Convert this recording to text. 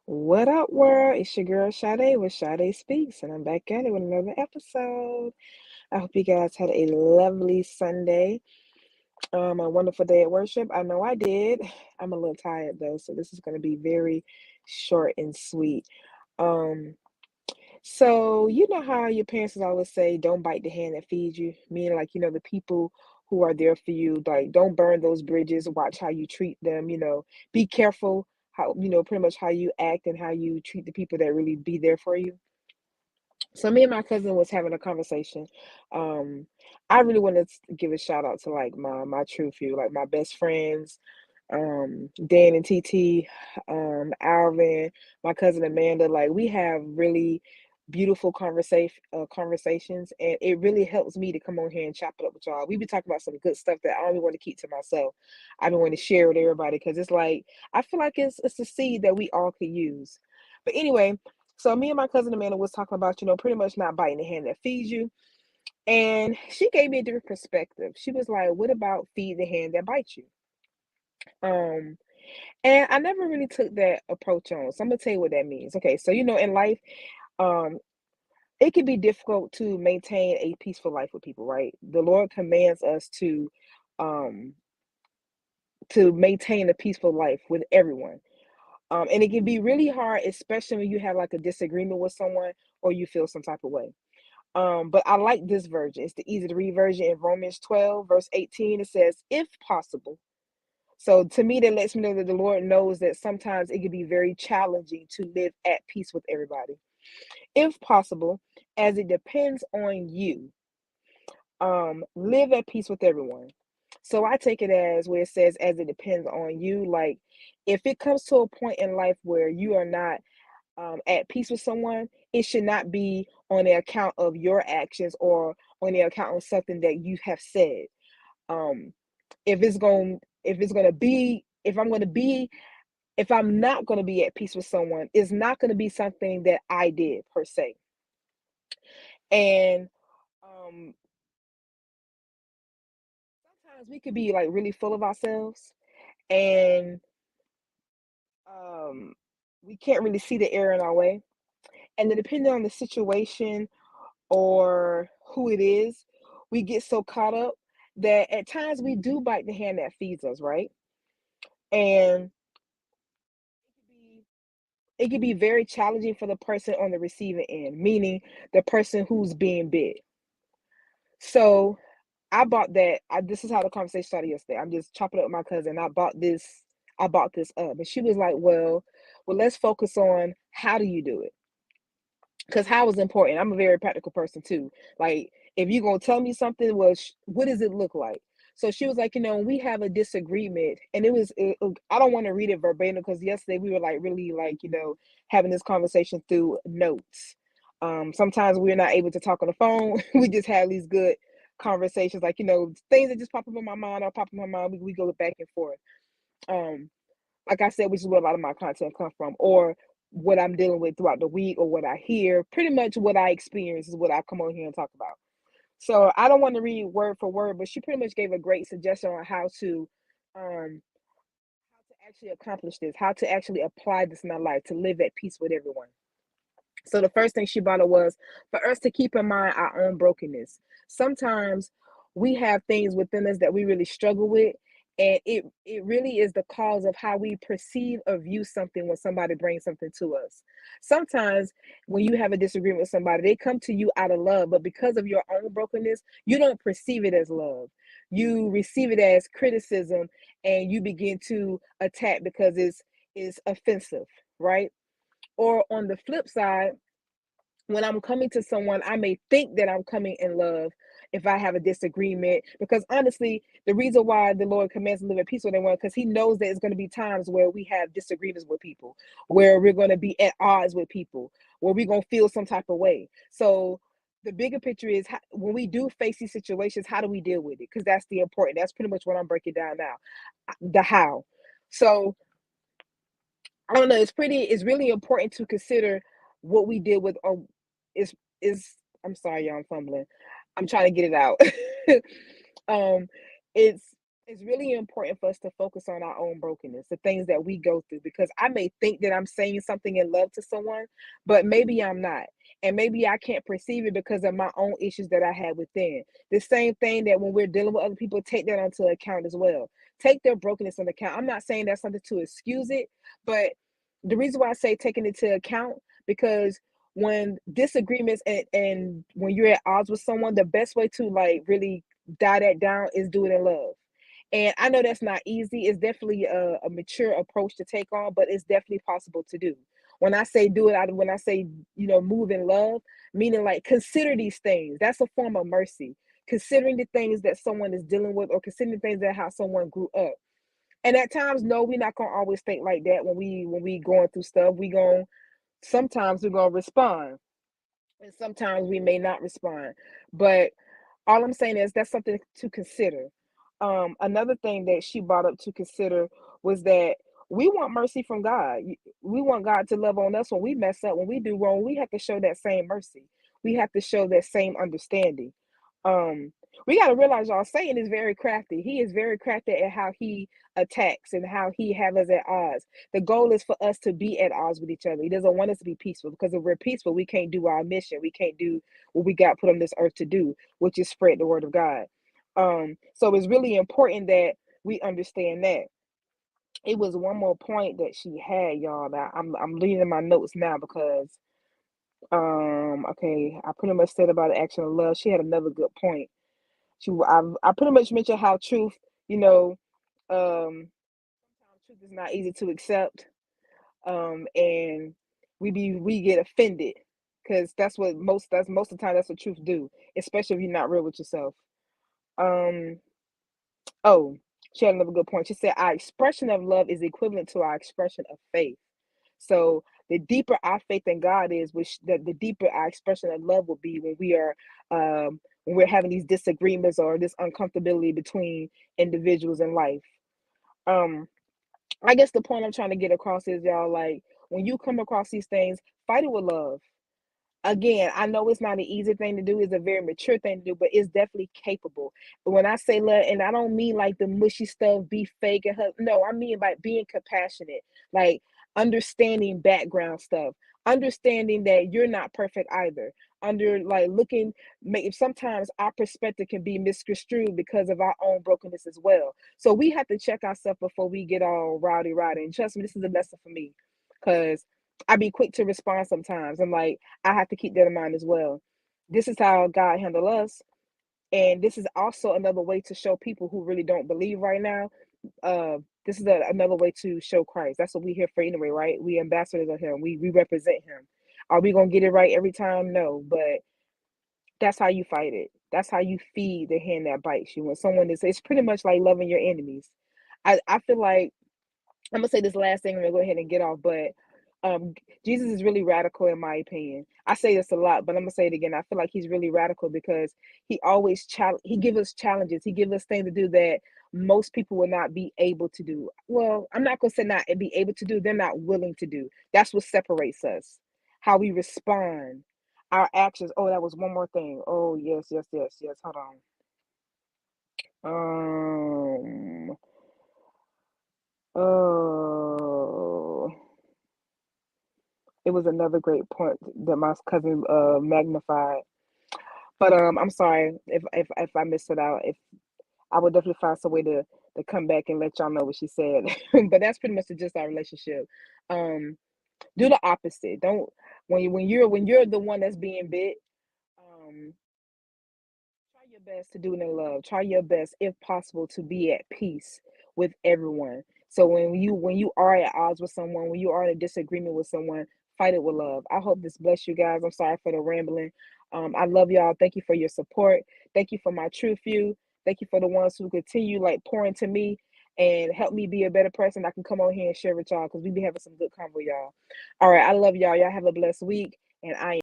What up, world? It's your girl Sade with Sade Speaks, and I'm back at it with another episode. I hope you guys had a lovely Sunday, a wonderful day at worship. I know I did. I'm a little tired though, so this is going to be very short and sweet. Um, so you know how your parents always say, "Don't bite the hand that feeds you," meaning like the people who are there for you, like don't burn those bridges. Watch how you treat them. Be careful how pretty much how you act and how you treat the people that really be there for you. So me and my cousin was having a conversation. Um, I really wanted to give a shout out to like my true few, like my best friends, Dan and TT, Alvin, my cousin Amanda. Like we have really beautiful conversations, and it really helps me to come on here and chop it up with y'all. We be talking about some good stuff that I only want to keep to myself. I don't want to share with everybody because it's like I feel like it's a seed that we all could use. But anyway, so me and my cousin Amanda was talking about, pretty much not biting the hand that feeds you. And she gave me a different perspective. She was like, what about feed the hand that bites you? Um, and I never really took that approach on. So I'm gonna tell you what that means. Okay, so in life, um, it can be difficult to maintain a peaceful life with people, right? The Lord commands us um to maintain a peaceful life with everyone. And it can be really hard, especially when you have like a disagreement with someone or you feel some type of way. But I like this version. It's the easy to read version in Romans 12, verse 18. It says, if possible. So to me, that lets me know that the Lord knows that sometimes it can be very challenging to live at peace with everybody. If possible, as it depends on you, live at peace with everyone. So I take it as where it says, as it depends on you. Like, if it comes to a point in life where you are not at peace with someone, it should not be on the account of your actions or on the account of something that you have said. Um, if it's gonna be, if I'm not gonna be at peace with someone, it's not gonna be something that I did per se. And um, sometimes we could be like really full of ourselves, and um, we can't really see the error in our way. And then depending on the situation or who it is, we get so caught up that at times we do bite the hand that feeds us, right? And it can be very challenging for the person on the receiving end, meaning the person who's being bit. So I bought that. This is how the conversation started yesterday. I'm just chopping up with my cousin. I bought this. I bought this up, and she was like, well, let's focus on how do you do it, because how is important. I'm a very practical person too. Like, if you're gonna tell me something, well, what does it look like? So she was like, we have a disagreement, and I don't want to read it verbatim because yesterday we were like really like having this conversation through notes. Sometimes we're not able to talk on the phone. We just have these good conversations, like things that just pop up in my mind or pop up in my mind. We go back and forth. Um, like I said, which is where a lot of my content comes from, or what I'm dealing with throughout the week, or what I hear. Pretty much what I experience is what I come on here and talk about. So I don't want to read word for word, but she pretty much gave a great suggestion on um, how to actually accomplish this, how to actually apply this in our life to live at peace with everyone. So the first thing she brought up was for us to keep in mind our own brokenness. Sometimes we have things within us that we really struggle with, and it really is the cause of how we perceive or view something when somebody brings something to us. Sometimes when you have a disagreement with somebody, they come to you out of love, but because of your own brokenness, you don't perceive it as love. You receive it as criticism, and you begin to attack because it's offensive, right? Or on the flip side, when I'm coming to someone, I may think that I'm coming in love if I have a disagreement. Because honestly, the reason why the Lord commands to live at peace with everyone, because He knows that it's going to be times where we have disagreements with people, where we're going to be at odds with people, where we're going to feel some type of way. So the bigger picture is when we do face these situations, how do we deal with it? Because that's the important. That's pretty much what I'm breaking down now. The how. So I don't know. It's really important to consider what we did with, or is is. I'm sorry, y'all. I'm fumbling. I'm trying to get it out. um, it's It's really important for us to focus on our own brokenness, the things that we go through, because I may think that I'm saying something in love to someone, but maybe I'm not. And maybe I can't perceive it because of my own issues that I had within. The same thing that when we're dealing with other people, take that onto account as well. Take their brokenness into account. I'm not saying that's something to excuse it, but the reason why I say taking it into account, because when disagreements and when you're at odds with someone, the best way to like really die that down is do it in love. And I know that's not easy. It's definitely a mature approach to take on, but it's definitely possible to do. When I say do it, when I say, move in love, meaning like consider these things. That's a form of mercy. Considering the things that someone is dealing with, or considering things that how someone grew up. And at times, no, we're not gonna always think like that when we going through stuff. Sometimes we're gonna respond, and sometimes we may not respond. But all I'm saying is that's something to consider. Another thing that she brought up to consider was that we want mercy from God. We want God to love on us when we mess up, when we do wrong. We have to show that same mercy. We have to show that same understanding. Um, we got to realize y'all, Satan is very crafty. He is very crafty at how he attacks and how he have us at odds. The goal is for us to be at odds with each other. He doesn't want us to be peaceful, because if we're peaceful, we can't do our mission. We can't do what we got put on this earth to do, which is spread the word of God. So it's really important that we understand that. It was one more point that she had, y'all. That I'm reading my notes now because okay, I pretty much said about the action of love. She had another good point. I pretty much mentioned how truth, you know, sometimes truth is not easy to accept. And we get offended, because that's most of the time that's what truth do, especially if you're not real with yourself. Um Oh, she had another good point. She said, our expression of love is equivalent to our expression of faith. So the deeper our faith in God is, which the deeper our expression of love will be when we're having these disagreements or this uncomfortability between individuals in life. Um, I guess the point I'm trying to get across is, y'all, like, when you come across these things, fight it with love. Again, I know it's not an easy thing to do, it's a very mature thing to do, but it's definitely capable. But when I say love, and I don't mean like the mushy stuff, be fake and no, I mean like being compassionate, like understanding background stuff, understanding that you're not perfect either. Under like looking, sometimes our perspective can be misconstrued because of our own brokenness as well. So we have to check ourselves before we get all rowdy. And trust me, this is a lesson for me, because I be quick to respond sometimes. I'm like, I have to keep that in mind as well. This is how God handled us. And this is also another way to show people who really don't believe right now. This is another way to show Christ. That's what we here for anyway, right? We ambassadors of him. We represent him. Are we gonna get it right every time? No, but that's how you fight it. That's how you feed the hand that bites you. When someone is, it's pretty much like loving your enemies. I feel like, I'm gonna say this last thing, and I'm gonna go ahead and get off. But um, Jesus is really radical in my opinion. I say this a lot, but I'm gonna say it again. I feel like he's really radical because he give us challenges. He give us things to do that most people will not be able to do. Well, I'm not gonna say not be able to do. They're not willing to do. That's what separates us. How we respond, our actions. Oh, that was one more thing. Oh, yes. Hold on. Oh. It was another great point that my cousin magnified. But I'm sorry if I missed it out. If I would definitely find some way to come back and let y'all know what she said. But that's pretty much just our relationship. Um, do the opposite. Don't when you're the one that's being bit. Um, Try your best to do it in love. Try your best, if possible, to be at peace with everyone. So when you are at odds with someone, when you are in a disagreement with someone, fight it with love. I hope this bless you guys. I'm sorry for the rambling. I love y'all. Thank you for your support. Thank you for my true few. Thank you for the ones who continue like pouring to me and help me be a better person. I can come on here and share with y'all because we be having some good convo, y'all. All right, I love y'all. Y'all have a blessed week, and I